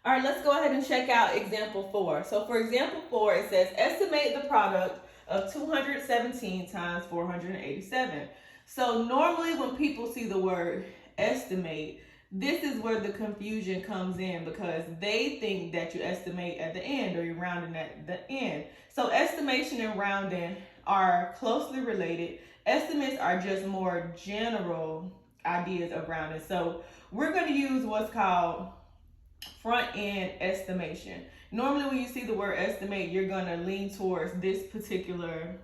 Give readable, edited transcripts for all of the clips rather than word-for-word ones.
All right, let's go ahead and check out example 4. So for example 4, it says estimate the product of 217 times 487. So normally when people see the word estimate, this is where the confusion comes in because they think that you estimate at the end or you're rounding at the end. So estimation and rounding are closely related. Estimates are just more general ideas of rounding. So we're going to use what's called front end estimation. Normally, when you see the word estimate, you're going to lean towards this particular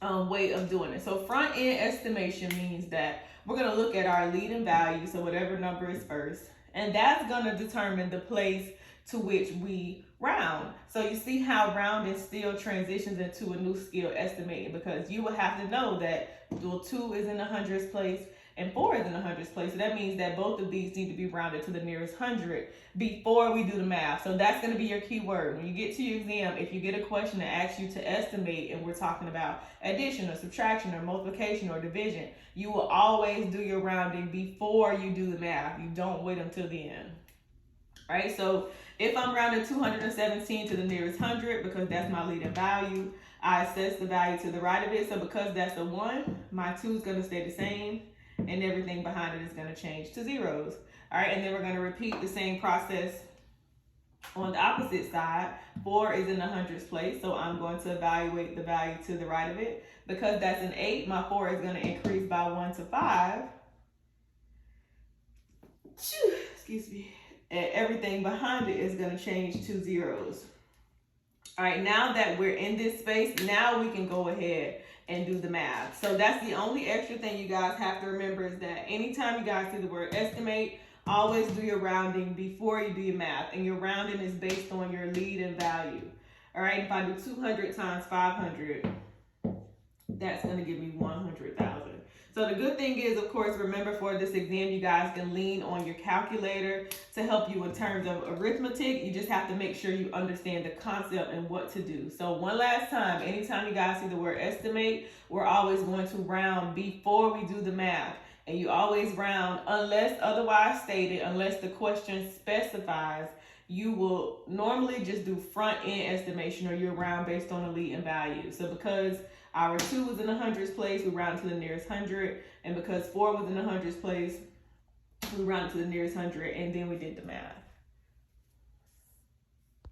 way of doing it. So, front end estimation means that we're going to look at our leading value, so whatever number is first, and that's going to determine the place to which we round. So, you see how rounding still transitions into a new skill, estimating, because you will have to know that well, 2 is in the hundreds place and 4 is in the hundreds place. So that means that both of these need to be rounded to the nearest hundred before we do the math. So that's going to be your key word. When you get to your exam, if you get a question that asks you to estimate, and we're talking about addition or subtraction or multiplication or division, you will always do your rounding before you do the math. You don't wait until the end. Right? So if I'm rounding 217 to the nearest hundred, because that's my leading value, I assess the value to the right of it. So because that's a 1, my 2 is going to stay the same, and everything behind it is going to change to zeros. All right, and then we're going to repeat the same process on the opposite side. 4 is in the hundreds place, so I'm going to evaluate the value to the right of it. Because that's an 8, my 4 is going to increase by 1 to 5. Excuse me. And everything behind it is going to change to zeros. All right, now that we're in this space, now we can go ahead and do the math. So that's the only extra thing you guys have to remember is that anytime you guys see the word estimate, always do your rounding before you do your math. And your rounding is based on your lead and value. All right, if I do 200 times 500, that's going to give me 100,000. So the good thing is, of course, remember for this exam, you guys can lean on your calculator to help you in terms of arithmetic. You just have to make sure you understand the concept and what to do. So one last time, anytime you guys see the word estimate, we're always going to round before we do the math. And you always round unless otherwise stated, unless the question specifies. You will normally just do front end estimation, or you round based on the leading value. So because our 2 was in the hundreds place, we rounded to the nearest hundred. And because 4 was in the hundreds place, we rounded to the nearest hundred, and then we did the math.